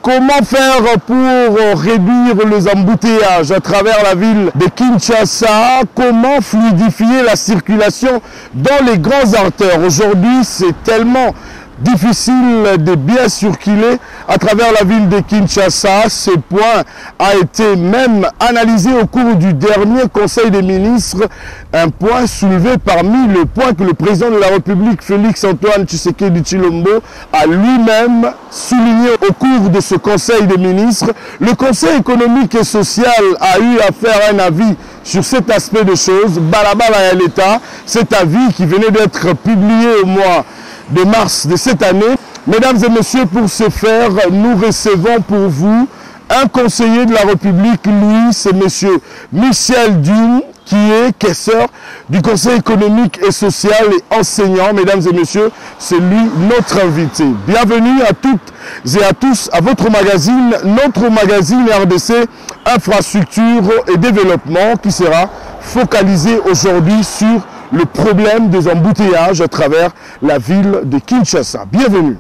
Comment faire pour réduire les embouteillages à travers la ville de Kinshasa? Comment fluidifier la circulation dans les grands artères? Aujourd'hui, c'est tellement difficile de bien circuler à travers la ville de Kinshasa. Ce point a été même analysé au cours du dernier Conseil des ministres, un point soulevé parmi les points que le président de la République, Félix-Antoine Tshisekedi Tshilombo, a lui-même souligné au cours de ce Conseil des ministres. Le Conseil économique et social a eu à faire un avis sur cet aspect de choses. Balabala ya l'État, cet avis qui venait d'être publié au mois de mars de cette année. Mesdames et messieurs, pour ce faire, nous recevons pour vous un conseiller de la République. Lui, c'est monsieur Michel Dune, qui est caisseur du Conseil économique et social et enseignant. Mesdames et messieurs, c'est lui notre invité. Bienvenue à toutes et à tous à votre magazine, notre magazine RDC Infrastructure et Développement, qui sera focalisé aujourd'hui sur le problème des embouteillages à travers la ville de Kinshasa. Bienvenue.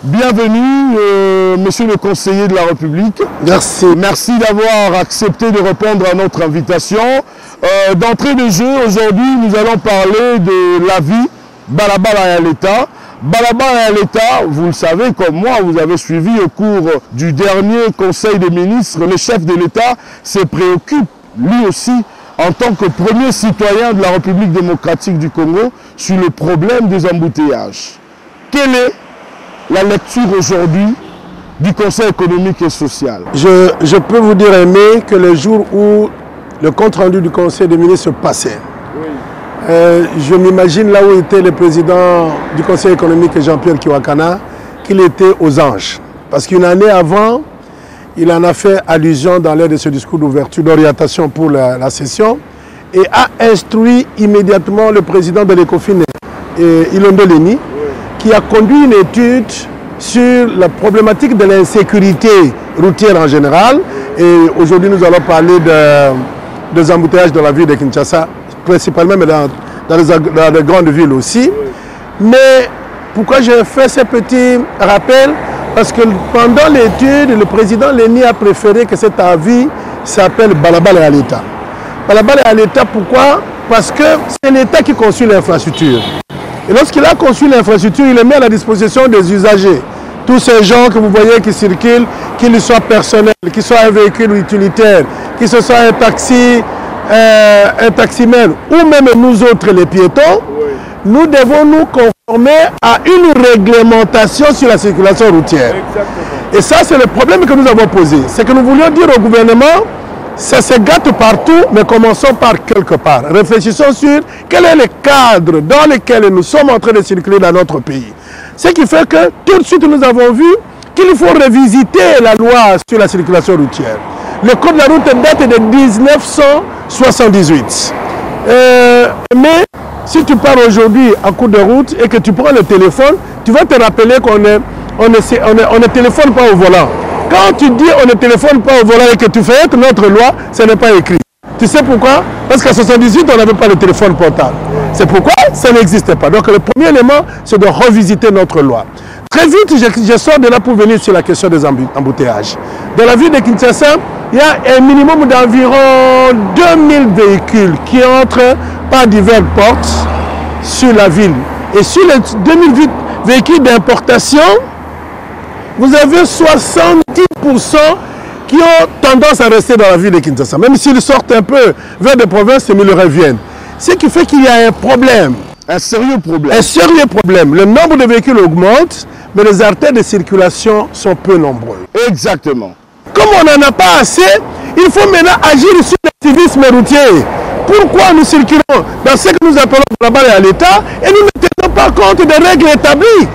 Bienvenue, monsieur le conseiller de la République. Merci. Merci d'avoir accepté de répondre à notre invitation. D'entrée de jeu, aujourd'hui, nous allons parler de l'avis Balabala ya l'État. Balabala ya l'État, vous le savez comme moi, vous avez suivi au cours du dernier Conseil des ministres, le chef de l'État se préoccupe lui aussi en tant que premier citoyen de la République démocratique du Congo sur le problème des embouteillages. Quelle est la lecture aujourd'hui du Conseil économique et social? Je peux vous dire, Aimé, que le jour où le compte-rendu du Conseil des ministres passait, je m'imagine là où était le président du Conseil économique, Jean-Pierre Kiwakana, qu'il était aux anges. Parce qu'une année avant, il en a fait allusion dans l'air de ce discours d'ouverture, d'orientation pour la session, et a instruit immédiatement le président de l'ECOFIN, Ilondo Leni, qui a conduit une étude sur la problématique de l'insécurité routière en général. Et aujourd'hui, nous allons parler des embouteillages dans la ville de Kinshasa, principalement, mais dans les grandes villes aussi. Mais pourquoi j'ai fait ce petit rappel? Parce que pendant l'étude, le président Leni a préféré que cet avis s'appelle Balabala ya l'État. Balabala ya l'État, pourquoi? Parce que c'est l'État qui construit l'infrastructure. Et lorsqu'il a conçu l'infrastructure, il le met à la disposition des usagers. Tous ces gens que vous voyez qui circulent, qu'ils soient personnels, qu'ils soient un véhicule utilitaire, que ce soit un taximène ou même nous autres les piétons, nous devons nous conformer à une réglementation sur la circulation routière. Exactement. Et ça, c'est le problème que nous avons posé. C'est que nous voulions dire au gouvernement, ça se gâte partout, mais commençons par quelque part. Réfléchissons sur quel est le cadre dans lequel nous sommes en train de circuler dans notre pays. Ce qui fait que tout de suite, nous avons vu qu'il faut revisiter la loi sur la circulation routière. Le code de la route date de 1978. Mais si tu pars aujourd'hui en cours de route et que tu prends le téléphone, tu vas te rappeler qu'on ne téléphone pas au volant. Quand tu dis on ne téléphone pas au volant et que tu fais être notre loi, ce n'est pas écrit. Tu sais pourquoi? Parce qu'en 1978, on n'avait pas le téléphone portable. C'est pourquoi ça n'existait pas. Donc le premier élément, c'est de revisiter notre loi. Très vite, je sors de là pour venir sur la question des embouteillages. Dans la ville de Kinshasa, il y a un minimum d'environ 2000 véhicules qui entrent par diverses portes sur la ville. Et sur les 2000 véhicules d'importation, vous avez 70% qui ont tendance à rester dans la ville de Kinshasa. Même s'ils sortent un peu vers des provinces, ils reviennent. Ce qui fait qu'il y a un problème. Un sérieux problème. Un sérieux problème. Le nombre de véhicules augmente, mais les artères de circulation sont peu nombreuses. Exactement. Comme on n'en a pas assez, il faut maintenant agir sur le civisme routier. Pourquoi nous circulons dans ce que nous appelons Balabala ya l'État et nous ne tenons pas compte des règles établies?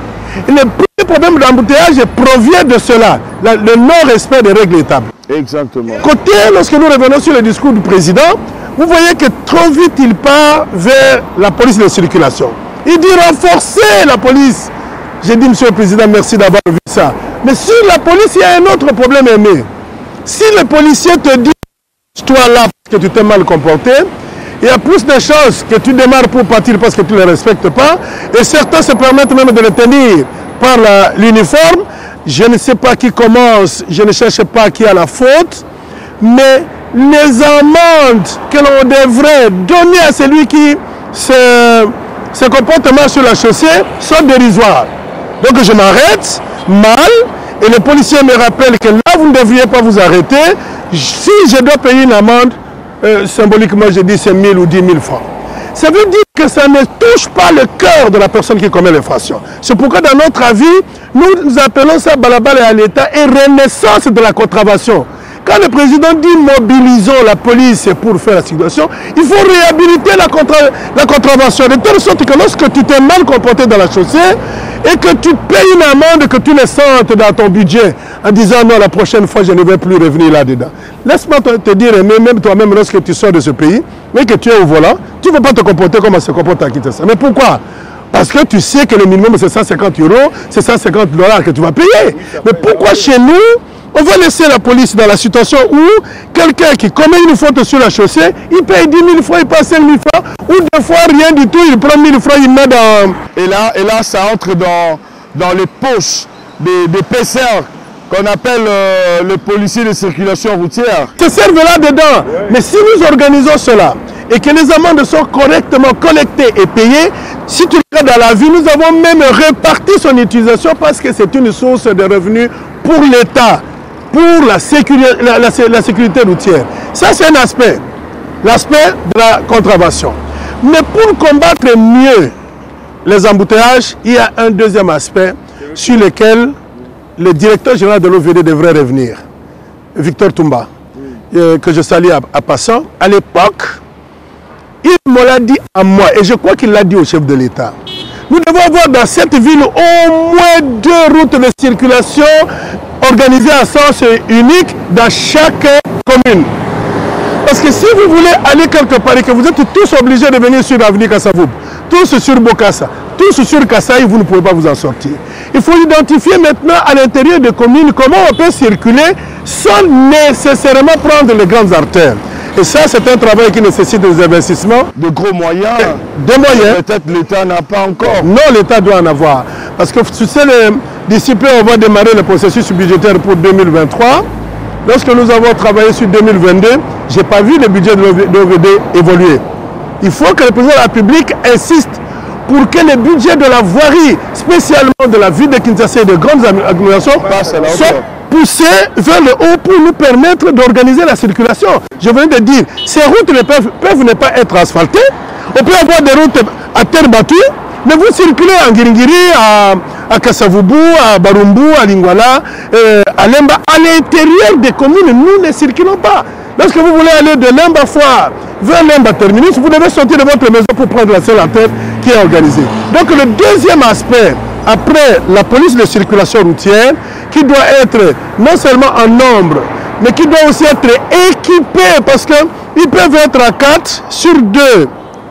Le premier problème d'embouteillage provient de cela, le non-respect des règles établies. Exactement. Côté, lorsque nous revenons sur le discours du président, vous voyez que trop vite il part vers la police de circulation. Il dit renforcer la police. J'ai dit, monsieur le président, merci d'avoir vu ça. Mais sur la police, il y a un autre problème, Aimé. Si le policier te dit, toi là, parce que tu t'es mal comporté, il y a plus de chances que tu démarres pour partir parce que tu ne le respectes pas. Et certains se permettent même de le tenir par l'uniforme. Je ne sais pas qui commence, je ne cherche pas qui a la faute, mais les amendes que l'on devrait donner à celui qui se comporte mal sur la chaussée sont dérisoires. Donc je m'arrête mal et le policier me rappelle que là vous ne devriez pas vous arrêter. Si je dois payer une amende, symboliquement je dis c'est 1000 ou 10 000 francs. Ça veut dire que ça ne touche pas le cœur de la personne qui commet l'infraction. C'est pourquoi dans notre avis, nous appelons ça balabala à l'État et renaissance de la contravention. Quand le président dit mobilisons la police pour faire la situation, il faut réhabiliter la contravention de telle sorte que lorsque tu t'es mal comporté dans la chaussée et que tu payes une amende, que tu le sentes dans ton budget en disant non, la prochaine fois je ne vais plus revenir là-dedans. Laisse-moi te dire, même toi-même lorsque tu sors de ce pays, mais que tu es au volant, tu ne vas pas te comporter comme on se comporte à Kinshasa. Mais pourquoi? Parce que tu sais que le minimum c'est 150 €, c'est 150 $ que tu vas payer. Mais pourquoi chez nous, on va laisser la police dans la situation où quelqu'un qui commet une faute sur la chaussée, il paye 10 000 francs, il paye 5 000 francs, ou des fois rien du tout, il prend 1000 francs, il met dans... Et là, ça entre dans les poches des PCR qu'on appelle le policier de circulation routière. Se servent là-dedans. Mais si nous organisons cela et que les amendes sont correctement collectées et payées, si tu regardes dans la vie, nous avons même réparti son utilisation parce que c'est une source de revenus pour l'État, pour la sécurité routière. Ça, c'est un aspect, l'aspect de la contravention. Mais pour combattre mieux les embouteillages, il y a un deuxième aspect sur lequel le directeur général de l'OVD devrait revenir, Victor Toumba, que je salue à passant. À l'époque, il me l'a dit à moi, et je crois qu'il l'a dit au chef de l'État. Nous devons avoir dans cette ville au moins 2 routes de circulation organisées à sens unique dans chaque commune. Parce que si vous voulez aller quelque part et que vous êtes tous obligés de venir sur l'avenue Kassavoub, tous sur Bokassa, tous sur Kassaï, vous ne pouvez pas vous en sortir. Il faut identifier maintenant à l'intérieur des communes comment on peut circuler sans nécessairement prendre les grandes artères. Et ça, c'est un travail qui nécessite des investissements. De gros moyens. Des moyens. Peut-être l'État n'a pas encore. Non, l'État doit en avoir. Parce que tu sais, d'ici peu, on va démarrer le processus budgétaire pour 2023. Lorsque nous avons travaillé sur 2022, je n'ai pas vu le budget de l'OVD évoluer. Il faut que le président de la République insiste pour que le budget de la voirie, spécialement de la ville de Kinshasa et de grandes agglomérations, soit poussé vers le haut pour nous permettre d'organiser la circulation. Je viens de dire, ces routes peuvent ne pas être asphaltées. On peut avoir des routes à terre battue, mais vous circulez en Guiringiri, à Kassavoubou, à Barumbu, à Lingwala, à Lemba, à l'intérieur des communes, nous ne circulons pas. Lorsque vous voulez aller de Lemba Foire vers Lemba Terminus, vous devez sortir de votre maison pour prendre la seule artère qui est organisée. Donc le deuxième aspect, après la police de circulation routière, qui doit être non seulement en nombre, mais qui doit aussi être équipé, parce qu'ils peuvent être à 4 sur 2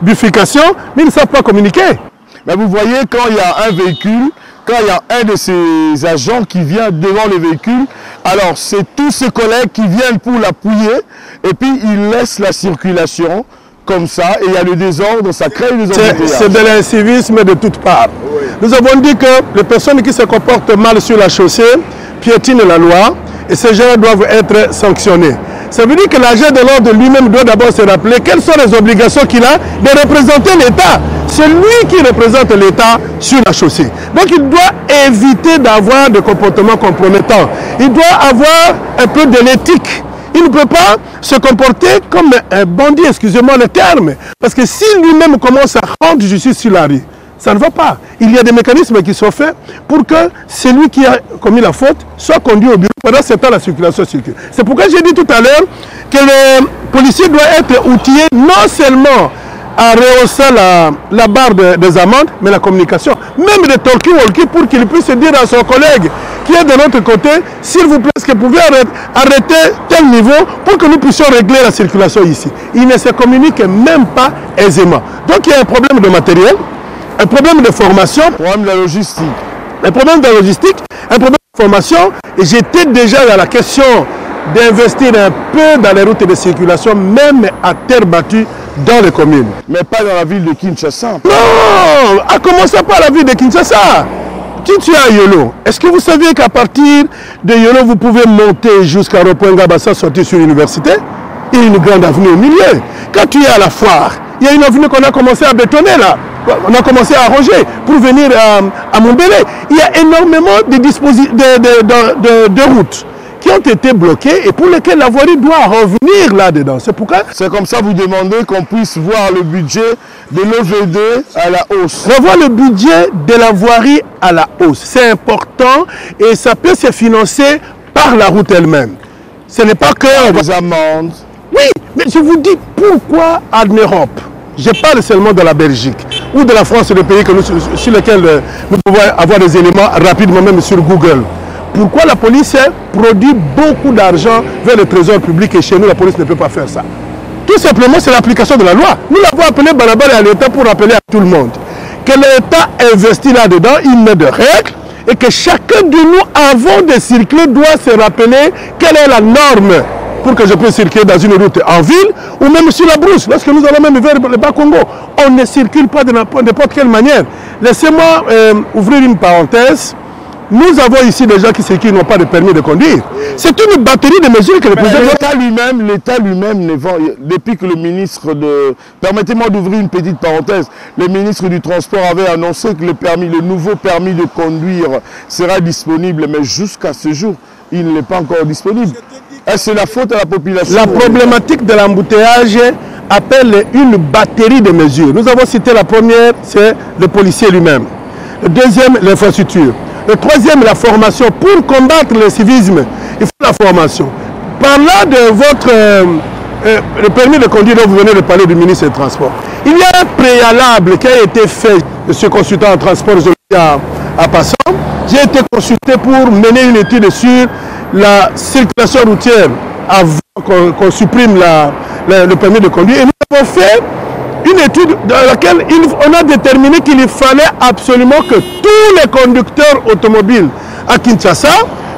bifurcations, mais ils ne savent pas communiquer. Mais vous voyez, quand il y a un véhicule, quand il y a un de ces agents qui vient devant le véhicule, alors c'est tous ses collègues qui viennent pour l'appuyer et puis ils laissent la circulation comme ça et il y a le désordre, ça crée des embouteillages. C'est de l'incivisme de toutes parts. Oui. Nous avons dit que les personnes qui se comportent mal sur la chaussée piétinent la loi et ces gens doivent être sanctionnés. Ça veut dire que l'agent de l'ordre lui-même doit d'abord se rappeler quelles sont les obligations qu'il a de représenter l'État. C'est lui qui représente l'État sur la chaussée. Donc il doit éviter d'avoir des comportements compromettants. Il doit avoir un peu de l'éthique. Il ne peut pas se comporter comme un bandit, excusez-moi le terme. Parce que s'il lui-même commence à rendre justice sur la rue, ça ne va pas. Il y a des mécanismes qui sont faits pour que celui qui a commis la faute soit conduit au bureau. Pendant ce temps, la circulation circule. C'est pourquoi j'ai dit tout à l'heure que le policier doit être outillé non seulement à rehausser la barre des amendes, mais la communication. Même de talkie-walkie pour qu'il puisse dire à son collègue qui est de l'autre côté, s'il vous plaît, est-ce que vous pouvez arrêter tel niveau pour que nous puissions régler la circulation ici. Il ne se communique même pas aisément. Donc il y a un problème de matériel, un problème de formation. Un problème de la logistique. Un problème de logistique, un problème de formation. Et j'étais déjà dans la question d'investir un peu dans les routes de circulation, même à terre battue, dans les communes. Mais pas dans la ville de Kinshasa. Non, à commencer par la ville de Kinshasa. Si tu es à Yolo, est-ce que vous savez qu'à partir de Yolo, vous pouvez monter jusqu'à Ropoenga sans sortir sur l'université? Il y a une grande avenue au milieu. Quand tu es à la foire, il y a une avenue qu'on a commencé à bétonner là. On a commencé à arranger pour venir à Montbélé. Il y a énormément de routes qui ont été bloquées et pour lesquelles la voirie doit revenir là-dedans. C'est pourquoi... C'est comme ça vous demandez qu'on puisse voir le budget de l'OVD à la hausse. Revoir le budget de la voirie à la hausse. C'est important et ça peut se financer par la route elle-même. Ce n'est pas que... Les amendes. Oui, mais je vous dis pourquoi en Europe. Je parle seulement de la Belgique ou de la France, le pays sur lequel nous pouvons avoir des éléments rapidement, même sur Google. Pourquoi la police produit beaucoup d'argent vers le trésor public et chez nous, la police ne peut pas faire ça? Tout simplement, c'est l'application de la loi. Nous l'avons appelé Balabar à l'État pour rappeler à tout le monde que l'État investit là-dedans, il met de règles et que chacun de nous, avant de circuler, doit se rappeler quelle est la norme pour que je puisse circuler dans une route en ville ou même sur la brousse. Lorsque nous allons même vers le Bas-Congo, on ne circule pas de n'importe quelle manière. Laissez-moi ouvrir une parenthèse. Nous avons ici des gens qui circulent n'ont pas de permis de conduire. C'est une batterie de mesures que le président... L'État lui-même, depuis que le ministre de... Permettez-moi d'ouvrir une petite parenthèse. Le ministre du Transport avait annoncé que le nouveau permis de conduire sera disponible, mais jusqu'à ce jour, il n'est pas encore disponible. Est-ce la faute à la population? La problématique de l'embouteillage appelle une batterie de mesures. Nous avons cité la première, c'est le policier lui-même. Le deuxième, l'infrastructure. Le troisième, la formation. Pour combattre le civisme, il faut la formation. Par là de le permis de conduire dont vous venez de parler du ministre des Transports, il y a un préalable qui a été fait de ce consultant en transport à Passant. J'ai été consulté pour mener une étude sur la circulation routière avant qu'on supprime le permis de conduire. Et nous avons fait une étude dans laquelle on a déterminé qu'il fallait absolument que tous les conducteurs automobiles à Kinshasa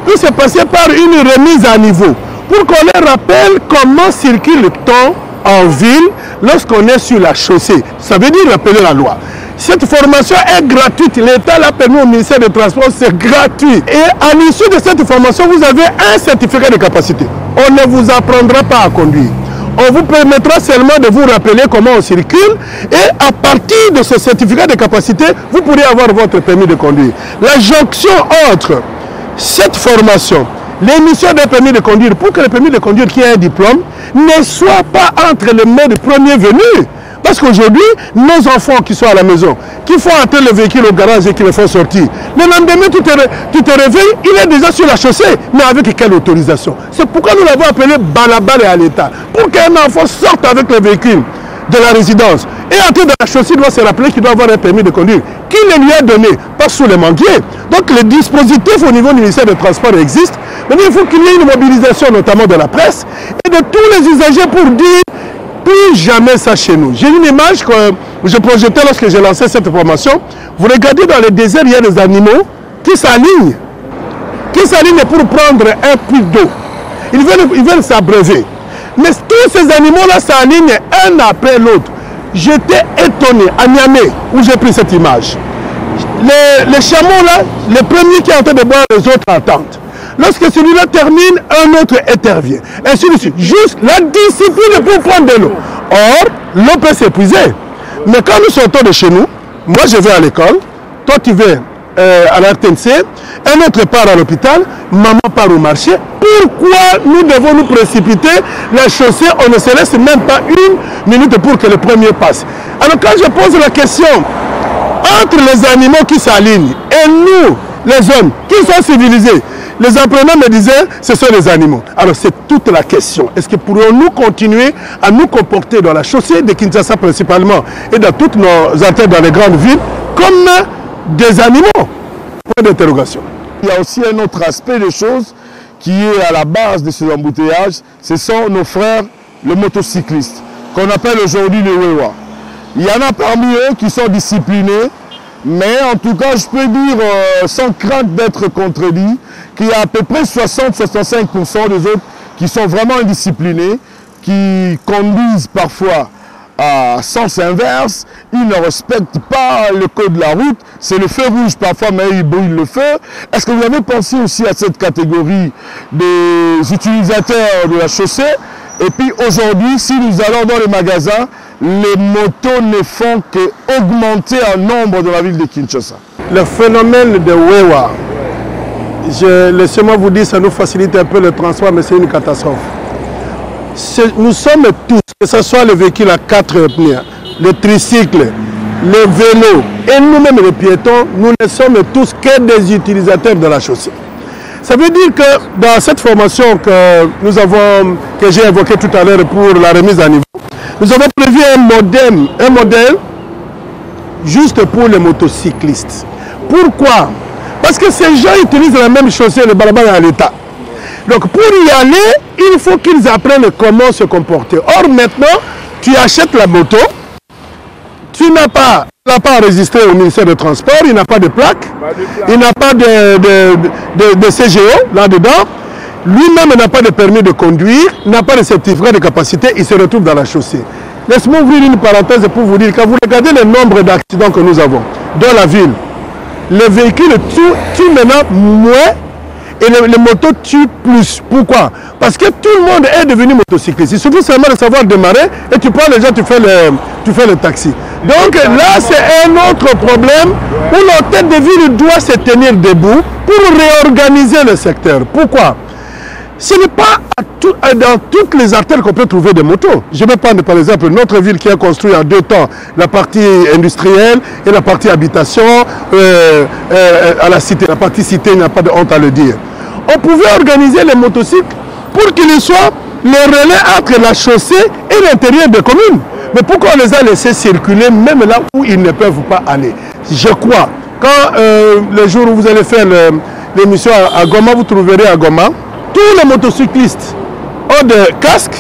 puissent passer par une remise à niveau pour qu'on les rappelle comment circule-t-on en ville lorsqu'on est sur la chaussée. Ça veut dire rappeler la loi. Cette formation est gratuite. L'État l'a permis au ministère des Transports, c'est gratuit. Et à l'issue de cette formation, vous avez un certificat de capacité. On ne vous apprendra pas à conduire. On vous permettra seulement de vous rappeler comment on circule et à partir de ce certificat de capacité, vous pourrez avoir votre permis de conduire. La jonction entre cette formation, l'émission d'un permis de conduire, pour que le permis de conduire qui a un diplôme ne soit pas entre les mains du premier venu. Parce qu'aujourd'hui, nos enfants qui sont à la maison, qui font entrer le véhicule au garage et qui le font sortir, le lendemain, tu te réveilles, il est déjà sur la chaussée. Mais avec quelle autorisation? C'est pourquoi nous l'avons appelé Balabar à l'État. Pour qu'un enfant sorte avec le véhicule de la résidence et entrer dans la chaussée, il doit se rappeler qu'il doit avoir un permis de conduire. Qui le lui a donné? Pas sous les manguiers. Donc le dispositif au niveau du ministère des Transports existe. Mais il faut qu'il y ait une mobilisation notamment de la presse et de tous les usagers pour dire plus jamais ça chez nous. J'ai une image que je projetais lorsque j'ai lancé cette formation. Vous regardez dans les déserts, il y a des animaux qui s'alignent. Qui s'alignent pour prendre un puits d'eau. Ils veulent s'abreuver. Mais tous ces animaux-là s'alignent un après l'autre. J'étais étonné à Niamey où j'ai pris cette image. Les chameaux-là, les premiers qui sont en train de boire, les autres attendent. Lorsque celui-là termine, un autre intervient. Ainsi de suite. Juste la discipline pour prendre de l'eau. Or, l'eau peut s'épuiser. Mais quand nous sortons de chez nous, moi je vais à l'école, toi tu vas à la RTNC, un autre part à l'hôpital, maman part au marché. Pourquoi nous devons nous précipiter? La chaussée, on ne se laisse même pas une minute pour que le premier passe. Alors quand je pose la question, entre les animaux qui s'alignent et nous, les hommes, qui sont civilisés, les apprenants me disaient, ce sont les animaux. Alors c'est toute la question. Est-ce que pourrons-nous continuer à nous comporter dans la chaussée de Kinshasa principalement et dans toutes nos artères dans les grandes villes comme des animaux? Point d'interrogation. Il y a aussi un autre aspect des choses qui est à la base de ces embouteillages. Ce sont nos frères, les motocyclistes, qu'on appelle aujourd'hui les Wewa. Il y en a parmi eux qui sont disciplinés, mais en tout cas, je peux dire, sans crainte d'être contredit, qu'il y a à peu près 60-65% des autres qui sont vraiment indisciplinés, qui conduisent parfois à sens inverse, ils ne respectent pas le code de la route, c'est le feu rouge parfois, mais ils brûlent le feu. Est-ce que vous avez pensé aussi à cette catégorie des utilisateurs de la chaussée? Et puis aujourd'hui, si nous allons dans les magasins, les motos ne font qu'augmenter en nombre dans la ville de Kinshasa. Le phénomène de Wewa, laissez-moi vous dire, ça nous facilite un peu le transport, mais c'est une catastrophe. Nous sommes tous, que ce soit les véhicules à 4 pneus, les tricycles, les vélos et nous-mêmes les piétons, nous ne sommes tous que des utilisateurs de la chaussée. Ça veut dire que dans cette formation que j'ai évoquée tout à l'heure pour la remise à niveau, nous avons prévu un modèle juste pour les motocyclistes. Pourquoi? Parce que ces gens utilisent la même chaussée, le balabala à l'État. Donc pour y aller, il faut qu'ils apprennent comment se comporter. Or maintenant, tu achètes la moto, tu n'as pas enregistré au ministère des Transports, il n'a pas de plaque, il n'a pas de CGO là-dedans, lui-même n'a pas de permis de conduire, n'a pas de certificat de capacité, il se retrouve dans la chaussée. Laisse-moi ouvrir une parenthèse pour vous dire, quand vous regardez le nombre d'accidents que nous avons dans la ville, les véhicules tuent maintenant moins et les motos tuent plus. Pourquoi? Parce que tout le monde est devenu motocycliste. Il suffit seulement de savoir démarrer et tu prends les gens, tu fais le taxi. Donc là, c'est un autre problème où la tête de ville doit se tenir debout pour réorganiser le secteur. Pourquoi? Ce n'est pas dans toutes les artères qu'on peut trouver des motos. Je vais prendre par exemple notre ville qui a construit en 2 temps la partie industrielle et la partie habitation à la cité. La partie cité, il n'y a pas de honte à le dire. On pouvait organiser les motocycles pour qu'ils soient le relais entre la chaussée et l'intérieur des communes. Mais pourquoi on les a laissés circuler même là où ils ne peuvent pas aller? Je crois, quand le jour où vous allez faire l'émission à Goma, vous trouverez à Goma, tous les motocyclistes ont des casques,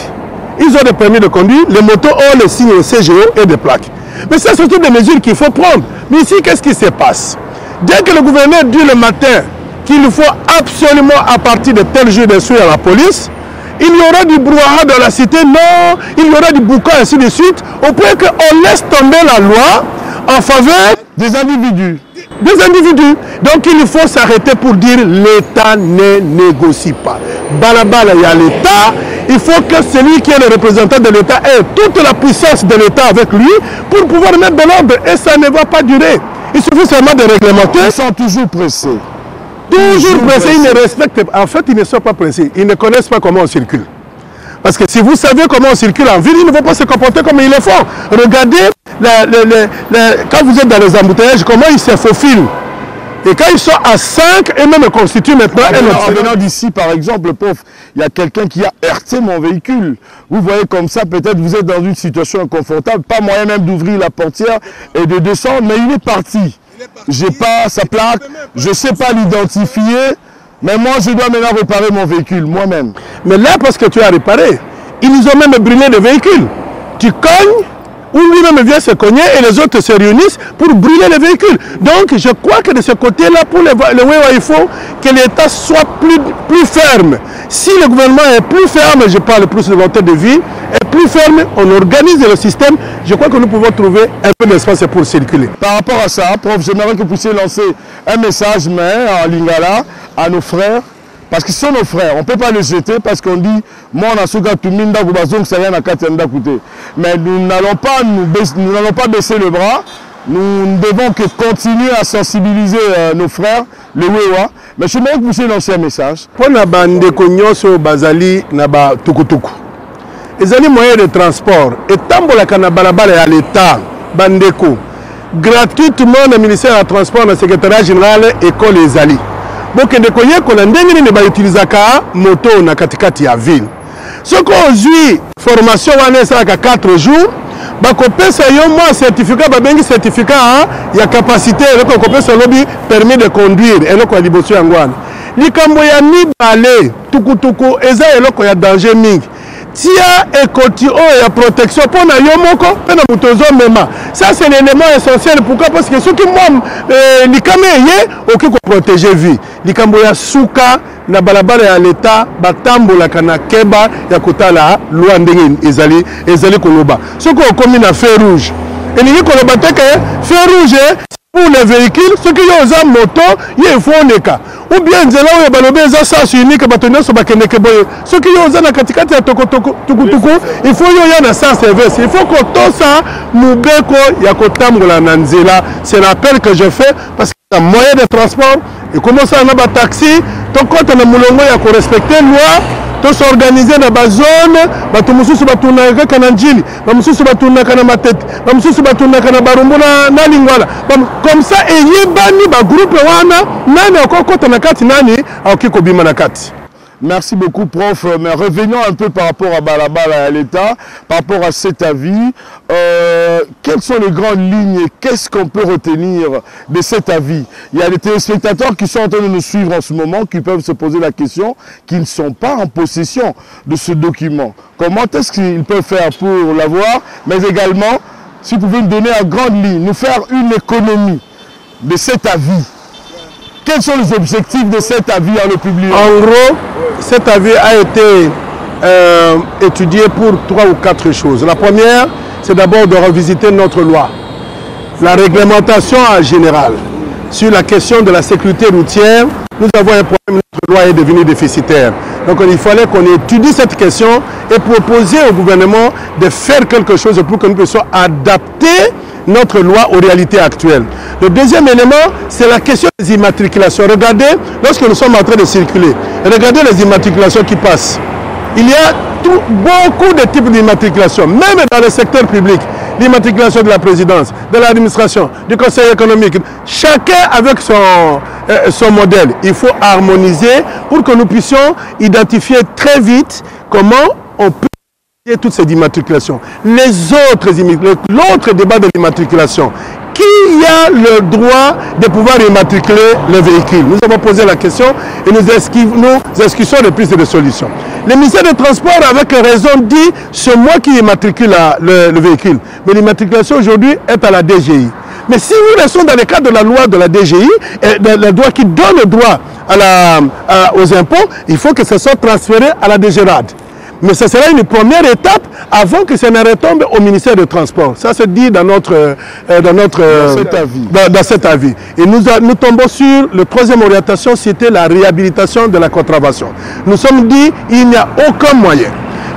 ils ont des permis de conduire, les motos ont les signes CGO et des plaques. Mais ça, c'est toutes des mesures qu'il faut prendre. Mais ici, qu'est-ce qui se passe? Dès que le gouverneur dit le matin qu'il faut absolument, à partir de tel jour, d'instruire à la police, il y aura du brouhaha dans la cité, non, il y aura du boucan, ainsi de suite, au point qu'on laisse tomber la loi en faveur des individus. Donc il faut s'arrêter pour dire l'État ne négocie pas. Balabala, il y a l'État. Il faut que celui qui est le représentant de l'État ait toute la puissance de l'État avec lui pour pouvoir mettre de l'ordre. Et ça ne va pas durer. Il suffit seulement de réglementer. Ils sont toujours pressés. Toujours pressés, ils ne respectent pas. En fait, ils ne sont pas pressés. Ils ne connaissent pas comment on circule. Parce que si vous savez comment on circule en ville, ils ne vont pas se comporter comme ils le font. Regardez, quand vous êtes dans les embouteillages, comment ils se faufilent. Et quand ils sont à 5, et même constituent maintenant... En venant d'ici, par exemple, prof, il y a quelqu'un qui a heurté mon véhicule. Vous voyez comme ça, peut-être vous êtes dans une situation inconfortable, pas moyen même d'ouvrir la portière et de descendre, mais il est parti. Je n'ai pas sa plaque, je ne sais pas l'identifier, mais moi je dois maintenant réparer mon véhicule, moi-même. Mais là, parce que tu as réparé, ils ont même brûlé le véhicule. Tu cognes, ou lui-même vient se cogner et les autres se réunissent pour brûler le véhicule. Donc je crois que de ce côté-là, pour le Wewa, il faut que l'État soit plus ferme. Si le gouvernement est plus ferme, je parle plus de volonté de vie, est plus ferme, on organise le système, je crois que nous pouvons trouver un peu d'espace pour circuler. Par rapport à ça, prof, j'aimerais que vous puissiez lancer un message en lingala à nos frères. Parce que ce sont nos frères, on ne peut pas les jeter parce qu'on dit moi on a ce gars tout minda goubazong ça vient à Katenda coûter. Mais nous n'allons pas baisser le bras, nous ne devons que continuer à sensibiliser nos frères, le Wewa. Mais je voudrais que vous puissiez lancer un message. Pour la bande de Bazali naba tukutuku. Les moyens de transport et tambolaka na balabala à l'État bandeko gratuitement le ministère du Transport, le secrétariat général école Ezali. Donc, on a utilisé moto na katikati ya ville. Ce qu'on a formation à 4 jours, un certificat, il y a capacité, permis de conduire, et là, il y a danger. Tia et côté et protection pour na yomoko pena mutozo mema. Ça c'est l'élément essentiel. Pourquoi? Parce que ceux qui m'ont les caméras ok ko protéger vie. Likambo ya suka na balabala ya l'État batambolaka na keba ya kotala loi ndenge ezali koloba. Soko okomi na feu rouge. Elingi koloba te ke feu rouge pour les véhicules, ceux qui ont moto, il faut neka. Ou bien nzela oyo balobe eza sens unique bato nyonso bakendeke boye. Ceux qui ont na katikati ya tukutuku, il faut yo ya na sens inverse. Il faut que tosa mubeko ya kotambola na nzela. C'est l'appel que je fais parce que la moyen de transport et comment ça na ba taxi, to compte na mulongo ya ko respecter loi. To s'organiser dans la zone, bato mususu batuna kana njili, ba mususu batuna kana matete, ba mususu batuna kana barumbu na lingwala. Comme ça eyebani ba groupe wana nani okokota na kati nani akiko bima na kati. Merci beaucoup, prof. Mais revenons un peu par rapport à Balabala et à l'État, par rapport à cet avis. Quelles sont les grandes lignes? Qu'est-ce qu'on peut retenir de cet avis? Il y a des téléspectateurs qui sont en train de nous suivre en ce moment, qui peuvent se poser la question, qui ne sont pas en possession de ce document. Comment est-ce qu'ils peuvent faire pour l'avoir? Mais également, si vous pouvez nous donner en grande ligne, nous faire une économie de cet avis. Quels sont les objectifs de cet avis en le public? En gros, cet avis a été étudié pour 3 ou 4 choses. La première, c'est d'abord de revisiter notre loi, la réglementation en général. Sur la question de la sécurité routière, nous avons un problème, notre loi est devenue déficitaire. Donc il fallait qu'on étudie cette question et proposer au gouvernement de faire quelque chose pour que nous puissions adapter notre loi aux réalités actuelles. Le deuxième élément, c'est la question des immatriculations. Regardez, lorsque nous sommes en train de circuler, regardez les immatriculations qui passent. Il y a beaucoup de types d'immatriculation, même dans le secteur public. L'immatriculation de la présidence, de l'administration, du conseil économique. Chacun avec son modèle. Il faut harmoniser pour que nous puissions identifier très vite comment on peut toutes ces immatriculations. L'autre débat de l'immatriculation. Qui a le droit de pouvoir immatriculer le véhicule? Nous avons posé la question et nous esquissons des pistes de solutions. Le ministère des Transports, avec raison, dit c'est moi qui immatricule le véhicule. Mais l'immatriculation aujourd'hui est à la DGI. Mais si nous restons dans le cadre de la loi de la DGI, la loi qui donne le droit aux impôts, il faut que ce soit transféré à la DGRAD. Mais ce sera une première étape avant que ça ne retombe au ministère des Transports. Ça se dit dans cet avis. Et nous tombons sur la troisième orientation, c'était la réhabilitation de la contravention. Nous sommes dit qu'il n'y a aucun moyen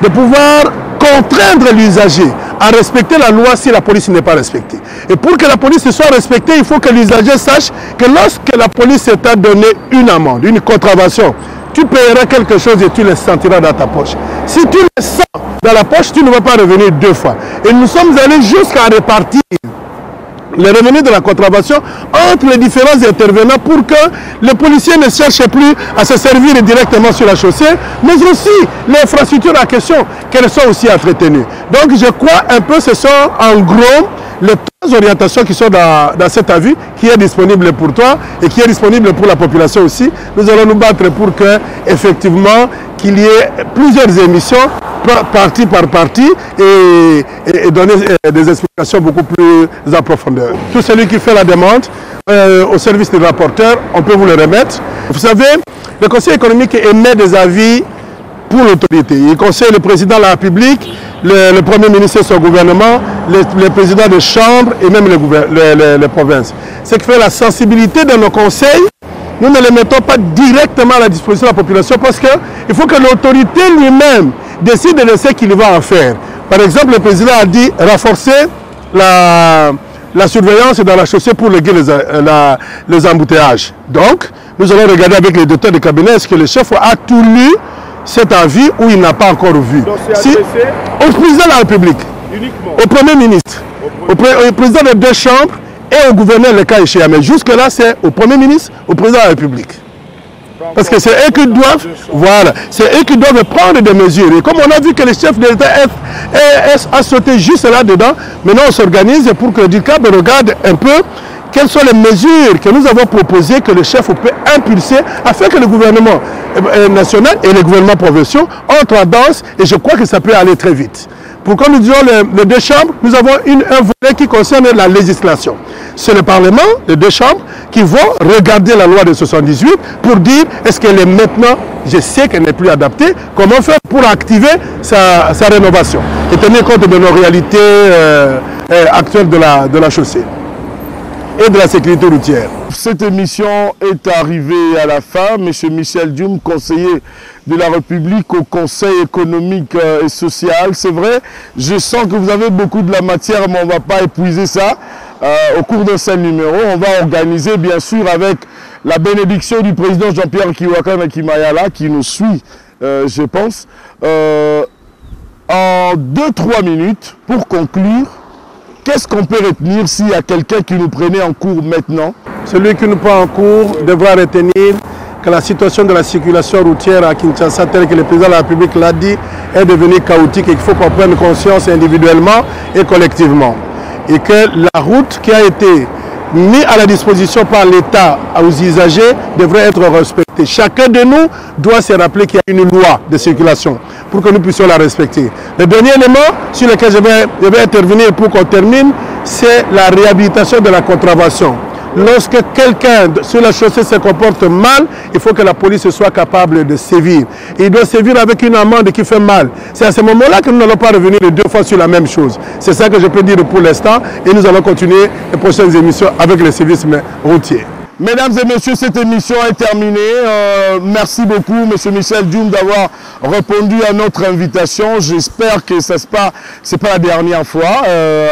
de pouvoir contraindre l'usager à respecter la loi si la police n'est pas respectée. Et pour que la police soit respectée, il faut que l'usager sache que lorsque la police t'a donné une amende, une contravention, tu paieras quelque chose et tu le sentiras dans ta poche. Si tu le sens dans la poche, tu ne vas pas revenir 2 fois. Et nous sommes allés jusqu'à répartir les revenus de la contravention entre les différents intervenants pour que les policiers ne cherchent plus à se servir directement sur la chaussée, mais aussi l'infrastructure en question, qu'elles soient aussi entretenues. Donc je crois un peu ce sont en gros les 3 orientations qui sont dans cet avis, qui est disponible pour toi et qui est disponible pour la population aussi. Nous allons nous battre pour que, effectivement, qu'il y ait plusieurs émissions, partie par partie, et donner des explications beaucoup plus en profondeur. Tout celui qui fait la demande au service des rapporteurs, on peut vous le remettre. Vous savez, le Conseil économique émet des avis pour l'autorité. Il conseille le président de la République, le Premier ministre et son gouvernement, les présidents de chambres et même les provinces. Ce qui fait la sensibilité de nos conseils, nous ne les mettons pas directement à la disposition de la population parce qu'il faut que l'autorité lui-même décide de ce qu'il va en faire. Par exemple, le président a dit renforcer la surveillance dans la chaussée pour régler les embouteillages. Donc, nous allons regarder avec les docteurs de cabinet est-ce que le chef a tout lu cet avis ou il n'a pas encore vu. Au président de la République, uniquement. Au Premier ministre, au président des 2 chambres et au gouverneur le cas échéant. Mais jusque-là, c'est au Premier ministre, au président de la République. Parce que c'est eux qui doivent, voilà, c'est eux qui doivent prendre des mesures. Et comme on a vu que le chef de l'État a sauté juste là-dedans, maintenant on s'organise pour que le DICAB regarde un peu quelles sont les mesures que nous avons proposées que le chef peut impulser afin que le gouvernement national et les gouvernements provinciaux entrent en danse et je crois que ça peut aller très vite. Pourquoi nous disons les deux chambres? Nous avons un volet qui concerne la législation. C'est le Parlement, les deux chambres, qui vont regarder la loi de 78 pour dire est-ce qu'elle est maintenant, je sais qu'elle n'est plus adaptée, comment faire pour activer sa rénovation, et tenir compte de nos réalités actuelles de la chaussée et de la sécurité routière. Cette émission est arrivée à la fin. Monsieur Michel Dioum, conseiller de la République au Conseil économique et social. C'est vrai, je sens que vous avez beaucoup de la matière, mais on ne va pas épuiser ça. Au cours d'un seul numéro, on va organiser bien sûr avec la bénédiction du président Jean-Pierre Kiwakana Kimayala qui nous suit, je pense, en 2-3 minutes pour conclure. Qu'est-ce qu'on peut retenir s'il y a quelqu'un qui nous prenait en cours maintenant? Celui qui nous prend en cours devra retenir que la situation de la circulation routière à Kinshasa, telle que le président de la République l'a dit, est devenue chaotique et qu'il faut qu'on prenne conscience individuellement et collectivement. Et que la route qui a été mise à la disposition par l'État aux usagers devrait être respectée. Chacun de nous doit se rappeler qu'il y a une loi de circulation pour que nous puissions la respecter. Le dernier élément sur lequel je vais intervenir pour qu'on termine, c'est la réhabilitation de la contravention. Lorsque quelqu'un sur la chaussée se comporte mal, il faut que la police soit capable de sévir. Et il doit sévir avec une amende qui fait mal. C'est à ce moment-là que nous n'allons pas revenir deux fois sur la même chose. C'est ça que je peux dire pour l'instant. Et nous allons continuer les prochaines émissions avec les services routiers. Mesdames et messieurs, cette émission est terminée. Merci beaucoup, M. Michel Dioum, d'avoir répondu à notre invitation. J'espère que ce n'est pas la dernière fois.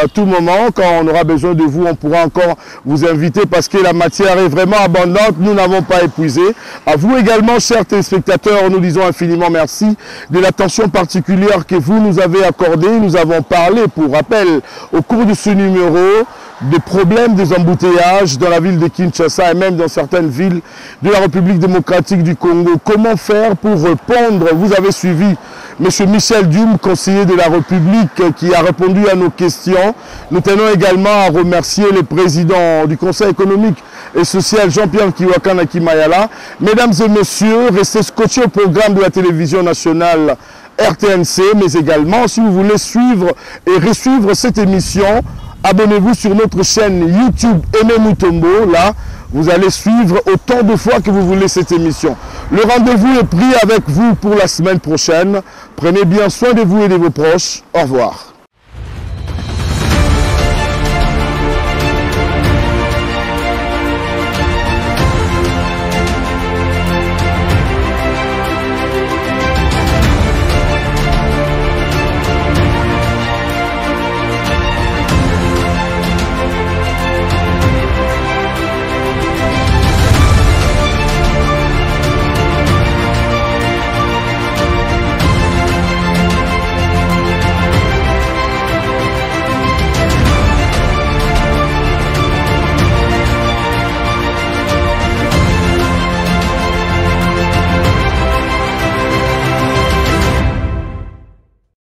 À tout moment, quand on aura besoin de vous, on pourra encore vous inviter parce que la matière est vraiment abondante. Nous n'avons pas épuisé. À vous également, chers téléspectateurs, nous disons infiniment merci de l'attention particulière que vous nous avez accordée. Nous avons parlé, pour rappel, au cours de ce numéro, des problèmes des embouteillages dans la ville de Kinshasa et même dans certaines villes de la République démocratique du Congo. Comment faire pour répondre? Vous avez suivi M. Michel Dioum, conseiller de la République, qui a répondu à nos questions. Nous tenons également à remercier le président du Conseil économique et social, Jean-Pierre Kiwakana Kimayala. Mesdames et messieurs, restez scotchés au programme de la télévision nationale RTNC, mais également, si vous voulez suivre et resuivre cette émission, abonnez-vous sur notre chaîne YouTube Aimé Mutombo. Là, vous allez suivre autant de fois que vous voulez cette émission. Le rendez-vous est pris avec vous pour la semaine prochaine. Prenez bien soin de vous et de vos proches. Au revoir.